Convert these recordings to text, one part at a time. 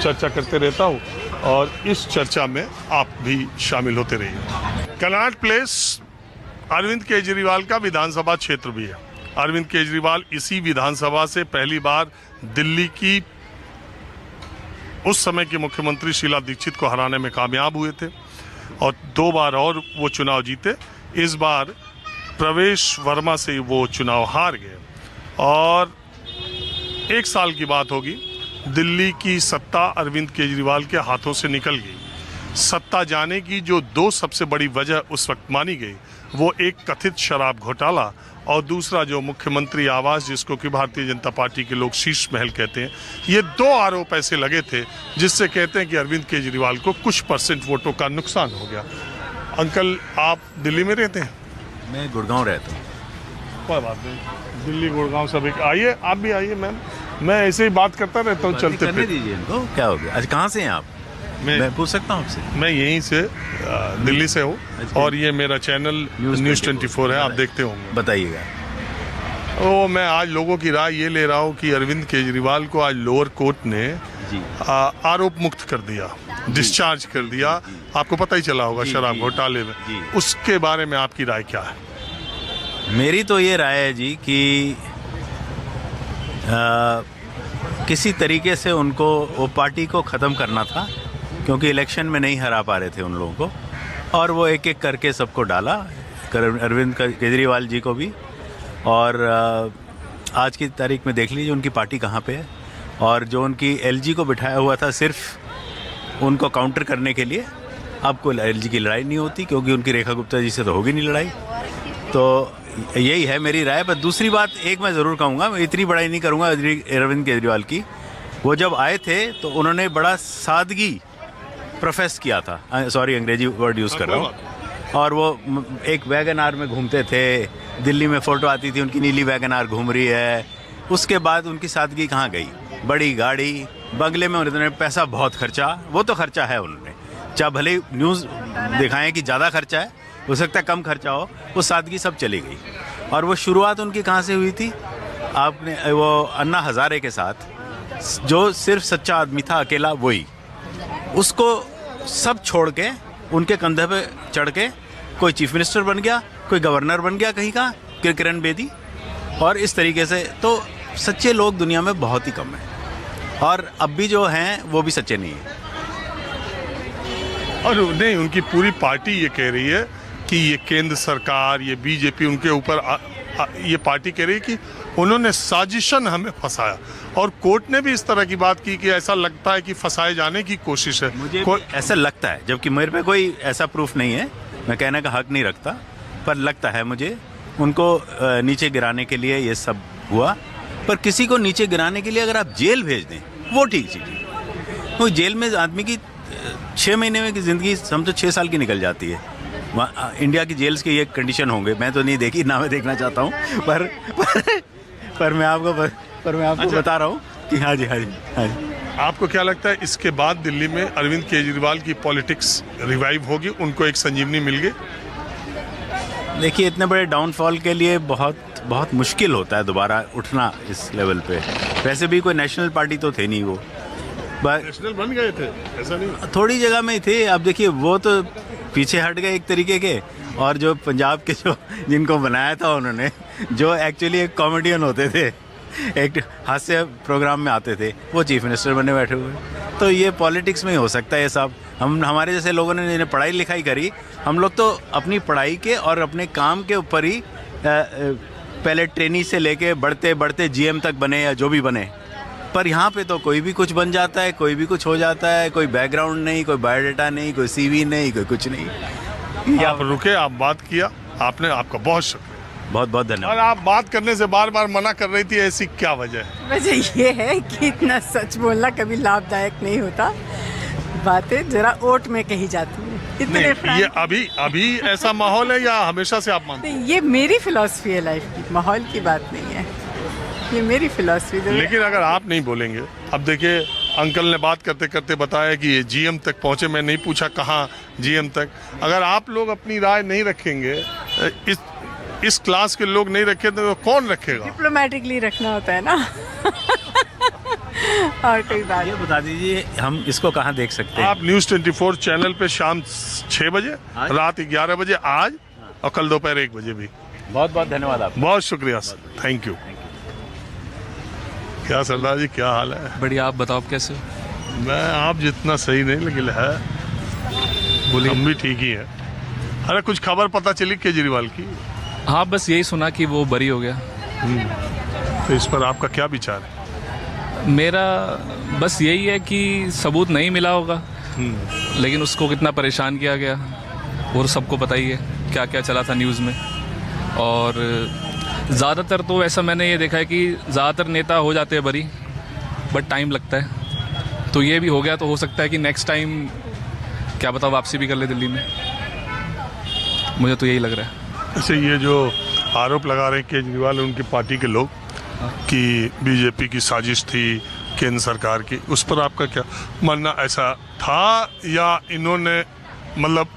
चर्चा करते रहता हूँ और इस चर्चा में आप भी शामिल होते रहिए। कनॉट प्लेस अरविंद केजरीवाल का विधानसभा क्षेत्र भी है। अरविंद केजरीवाल इसी विधानसभा से पहली बार दिल्ली की उस समय की मुख्यमंत्री शीला दीक्षित को हराने में कामयाब हुए थे और 2 बार और वो चुनाव जीते। इस बार प्रवेश वर्मा से वो चुनाव हार गए और 1 साल की बात होगी, दिल्ली की सत्ता अरविंद केजरीवाल के हाथों से निकल गई। सत्ता जाने की जो 2 सबसे बड़ी वजह उस वक्त मानी गई, वो एक कथित शराब घोटाला और दूसरा जो मुख्यमंत्री आवास, जिसको कि भारतीय जनता पार्टी के लोग शीश महल कहते हैं। ये 2 आरोप ऐसे लगे थे जिससे कहते हैं कि अरविंद केजरीवाल को कुछ % वोटों का नुकसान हो गया। अंकल, आप दिल्ली में रहते हैं? मैं गुड़गांव रहता हूँ। कोई बात नहीं, दिल्ली गुड़गांव सब एक। आइए, आप भी आइए मैम, मैं ऐसे ही बात करता रहता हूँ चलते करने दीजिए इनको। क्या हो गया? आज कहाँ से हैं आप? मैं पूछ सकता हूँ आपसे? मैं यहीं से दिल्ली से हूँ और ये मेरा चैनल न्यूज़ 24 है, आप देखते होंगे। बताइएगा। ओ, मैं आज लोगों की राय ये ले रहा हूँ कि अरविंद केजरीवाल को आज लोअर कोर्ट ने आरोप मुक्त कर दिया, डिस्चार्ज कर दिया। आपको पता ही चला होगा शराब घोटाले में, उसके बारे में आपकी राय क्या है? मेरी तो ये राय है जी कि किसी तरीके से उनको वो पार्टी को ख़त्म करना था, क्योंकि इलेक्शन में नहीं हरा पा रहे थे उन लोगों को, और वो एक एक करके सबको डाला, अरविंद केजरीवाल जी को भी। और आज की तारीख में देख लीजिए उनकी पार्टी कहाँ पे है, और जो उनकी एलजी को बिठाया हुआ था सिर्फ उनको काउंटर करने के लिए, अब कोई एलजी की लड़ाई नहीं होती, क्योंकि उनकी रेखा गुप्ता जी से तो होगी नहीं लड़ाई। तो यही है मेरी राय। पर दूसरी बात एक मैं ज़रूर कहूँगा, मैं इतनी बड़ाई नहीं करूँगा अरविंद केजरीवाल की। वो जब आए थे तो उन्होंने बड़ा सादगी प्रोफेस किया था, सॉरी अंग्रेजी वर्ड यूज़ कर रहा हूँ, और वो एक वैगन आर में घूमते थे। दिल्ली में फ़ोटो आती थी उनकी, नीली वैगन आर घूम रही है। उसके बाद उनकी सादगी कहाँ गई? बड़ी गाड़ी, बंगले में उन्होंने पैसा बहुत खर्चा, वो तो खर्चा है उन्होंने, चाहे भले न्यूज़ दिखाएं कि ज़्यादा खर्चा है, हो सकता है कम खर्चा हो, वो सादगी सब चली गई। और वो शुरुआत उनकी कहाँ से हुई थी? आपने वो अन्ना हज़ारे के साथ, जो सिर्फ सच्चा आदमी था अकेला, वही, उसको सब छोड़ के उनके कंधे पे चढ़ के कोई चीफ मिनिस्टर बन गया, कोई गवर्नर बन गया कहीं का, किरण बेदी। और इस तरीके से तो सच्चे लोग दुनिया में बहुत ही कम हैं, और अब भी जो हैं वो भी सच्चे नहीं हैं। और नहीं, उनकी पूरी पार्टी ये कह रही है कि ये केंद्र सरकार, ये बीजेपी उनके ऊपर ये पार्टी कह रही है कि उन्होंने साजिशन हमें फंसाया, और कोर्ट ने भी इस तरह की बात की कि ऐसा लगता है कि फंसाए जाने की कोशिश है। मुझे ऐसा लगता है, जबकि मेरे पे कोई ऐसा प्रूफ नहीं है, मैं कहने का हक नहीं रखता, पर लगता है मुझे उनको नीचे गिराने के लिए ये सब हुआ। पर किसी को नीचे गिराने के लिए अगर आप जेल भेज दें, वो ठीक चीज़ है। वो जेल में आदमी की 6 महीने में की ज़िंदगी समझो 6 साल की निकल जाती है। इंडिया की जेल्स के ये कंडीशन होंगे, मैं तो नहीं देखी, ना मैं देखना चाहता हूँ, पर मैं आपको बता रहा हूँ कि हाँ जी। आपको क्या लगता है इसके बाद दिल्ली में अरविंद केजरीवाल की पॉलिटिक्स रिवाइव होगी, उनको एक संजीवनी मिल गई? देखिए, इतने बड़े डाउनफॉल के लिए बहुत मुश्किल होता है दोबारा उठना इस लेवल पे। वैसे भी कोई नेशनल पार्टी तो थे नहीं, वो नेशनल बन गए थे, ऐसा नहीं, थोड़ी जगह में ही थे। अब देखिए, वो तो पीछे हट गए एक तरीके के, और जो पंजाब के जिनको बनाया था उन्होंने, जो एक्चुअली एक कॉमेडियन होते थे, एक हास्य प्रोग्राम में आते थे, वो चीफ मिनिस्टर बने बैठे हुए। तो ये पॉलिटिक्स में ही हो सकता है ये सब। हमारे जैसे लोगों ने जिन्हें पढ़ाई लिखाई करी, हम लोग तो अपनी पढ़ाई के और अपने काम के ऊपर ही पहले ट्रेनी से लेके बढ़ते बढ़ते जीएम तक बने या जो भी बने। पर यहाँ पे तो कोई भी कुछ बन जाता है, कोई भी कुछ हो जाता है, कोई बैकग्राउंड नहीं, कोई बायोडाटा नहीं, कोई सीवी नहीं, कोई कुछ नहीं। आप रुके, आप बात किया आपने, आपका बहुत शुक्रिया, बहुत बहुत धन्यवाद। और आप बात करने से बार बार मना कर रही थी, ऐसी क्या वजह है? वजह ये है कि इतना सच बोलना कभी लाभदायक नहीं होता, बातें जरा ओट में कही जाती है। ये अभी ऐसा माहौल है या हमेशा से आप मानते हैं? ये मेरी फिलॉसफी है लाइफ की, माहौल की बात नहीं है, ये मेरी फिलॉसफी। लेकिन अगर आप नहीं बोलेंगे, अब देखिए अंकल ने बात करते करते बताया कि ये जीएम तक पहुंचे, मैं नहीं पूछा कहाँ जीएम तक। अगर आप लोग अपनी राय नहीं रखेंगे, इस क्लास के लोग नहीं रखे, तो कौन रखेगा? डिप्लोमेटिकली रखना होता है ना। और कोई बात ये बता दीजिए हम इसको कहाँ देख सकते हैं? आप न्यूज़ 24 चैनल पे शाम 6 बजे, रात 11 बजे आज, और कल दोपहर 1 बजे भी। बहुत बहुत धन्यवाद आपका। बहुत शुक्रिया सर, थैंक यू। क्या सरदार जी, क्या हाल है? बढ़िया, आप बताओ आप कैसे हो? मैं आप जितना सही नहीं, लेकिन है, बोलिए, हम भी ठीक ही है। अरे कुछ खबर पता चली केजरीवाल की? हाँ, बस यही सुना कि वो बरी हो गया। तो इस पर आपका क्या विचार है? मेरा बस यही है कि सबूत नहीं मिला होगा, लेकिन उसको कितना परेशान किया गया और सबको पता ही है क्या क्या चला था न्यूज़ में। और ज़्यादातर तो ऐसा मैंने ये देखा है कि ज़्यादातर नेता हो जाते हैं बरी, बट टाइम लगता है। तो ये भी हो गया, तो हो सकता है कि नेक्स्ट टाइम क्या पता वापसी भी कर ले दिल्ली में। मुझे तो यही लग रहा है। अच्छा, ये जो आरोप लगा रहे हैं केजरीवाल और उनकी पार्टी के लोग कि बीजेपी की साजिश थी केंद्र सरकार की, उस पर आपका क्या मानना? ऐसा था या इन्होंने मतलब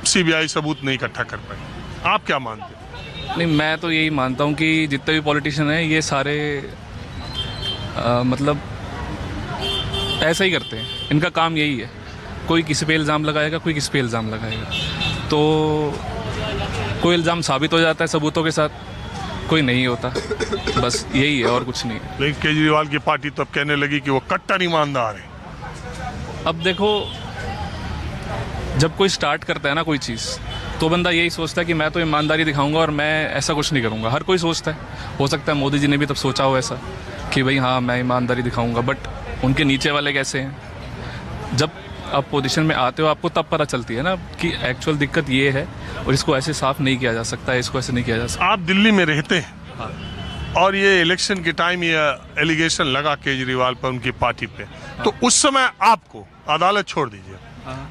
सीबीआई सबूत नहीं इकट्ठा कर पाई? आप क्या मानते हैं? नहीं, मैं तो यही मानता हूँ कि जितने भी पॉलिटिशियन हैं ये सारे मतलब ऐसा ही करते हैं। इनका काम यही है, कोई किसी पे इल्ज़ाम लगाएगा, कोई किसी पे इल्ज़ाम लगाएगा, तो कोई इल्ज़ाम साबित हो जाता है सबूतों के साथ, कोई नहीं होता। बस यही है और कुछ नहीं है। लेकिन केजरीवाल की पार्टी तो अब कहने लगी कि वो कट्टर ईमानदार है। अब देखो, जब कोई स्टार्ट करता है ना कोई चीज़, तो बंदा यही सोचता है कि मैं तो ईमानदारी दिखाऊंगा और मैं ऐसा कुछ नहीं करूंगा। हर कोई सोचता है, हो सकता है मोदी जी ने भी तब सोचा हो ऐसा कि भाई हाँ मैं ईमानदारी दिखाऊंगा, बट उनके नीचे वाले कैसे हैं? जब आप पोजीशन में आते हो आपको तब पता चलती है ना कि एक्चुअल दिक्कत ये है और इसको ऐसे साफ नहीं किया जा सकता है, इसको ऐसे नहीं किया जा सकता। आप दिल्ली में रहते हैं और ये इलेक्शन के टाइम ये एलिगेशन लगा केजरीवाल पर, उनकी पार्टी पे, तो उस समय आपको, अदालत छोड़ दीजिए,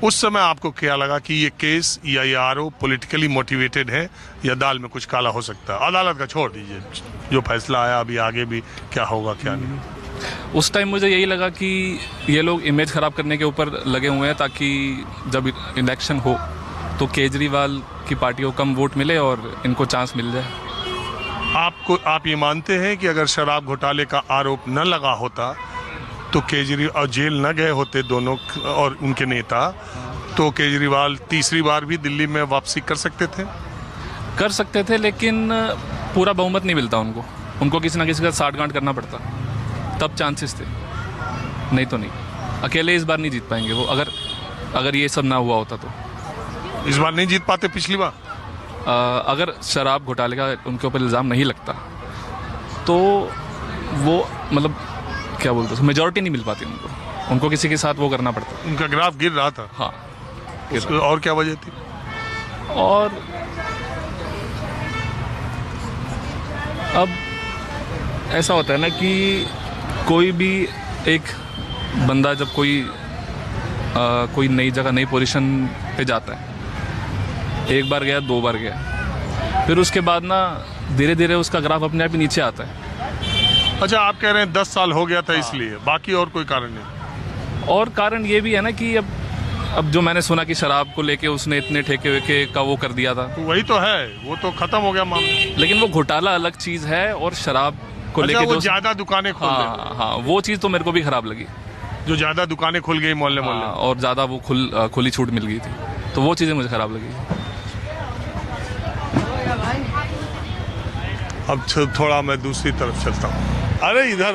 उस समय आपको क्या लगा कि ये केस या ये आरोप पॉलिटिकली मोटिवेटेड है या दाल में कुछ काला हो सकता है? अदालत का छोड़ दीजिए, जो फैसला आया अभी आगे भी क्या होगा क्या नहीं। उस टाइम मुझे यही लगा कि ये लोग इमेज ख़राब करने के ऊपर लगे हुए हैं ताकि जब इलेक्शन हो तो केजरीवाल की पार्टी को कम वोट मिले और इनको चांस मिल जाए। आप ये मानते हैं कि अगर शराब घोटाले का आरोप न लगा होता तो केजरीवाल जेल न गए होते दोनों और उनके नेता, तो केजरीवाल तीसरी बार भी दिल्ली में वापसी कर सकते थे? लेकिन पूरा बहुमत नहीं मिलता उनको किसी ना किसी का साठगांठ करना पड़ता, तब चांसेस थे, नहीं तो नहीं। अकेले इस बार नहीं जीत पाएंगे वो, अगर ये सब ना हुआ होता तो। इस बार नहीं जीत पाते पिछली बार? अगर शराब घोटाले का उनके ऊपर इल्ज़ाम नहीं लगता तो वो मतलब क्या बोलते हैं, मेजॉरिटी नहीं मिल पाती उनको किसी के साथ वो करना पड़ता। उनका ग्राफ गिर रहा था। हाँ, उसको और क्या वजह थी? और अब ऐसा होता है ना कि कोई भी एक बंदा जब कोई नई जगह नई पोजीशन पे जाता है, एक बार गया, 2 बार गया, फिर उसके बाद ना धीरे धीरे उसका ग्राफ अपने आप ही नीचे आता है। अच्छा, आप कह रहे हैं 10 साल हो गया था इसलिए, बाकी और कोई कारण नहीं? और कारण ये भी है ना कि अब जो मैंने सुना कि शराब को लेके उसने इतने ठेके वेके का वो कर दिया था, तो वही तो है, वो तो खत्म हो गया मामला। लेकिन वो घोटाला अलग चीज़ है और शराब को अच्छा, लेके वो जो ज्यादा दुकानें खोल हाँ हाँ, वो चीज़ तो मेरे को भी खराब लगी, जो ज्यादा दुकानें खुल गई मोहल्ले हाँ, मोहल्ले। और ज़्यादा वो खुली छूट मिल गई थी, तो वो चीज़ें मुझे ख़राब लगी। अब थोड़ा मैं दूसरी तरफ चलता हूँ। अरे इधर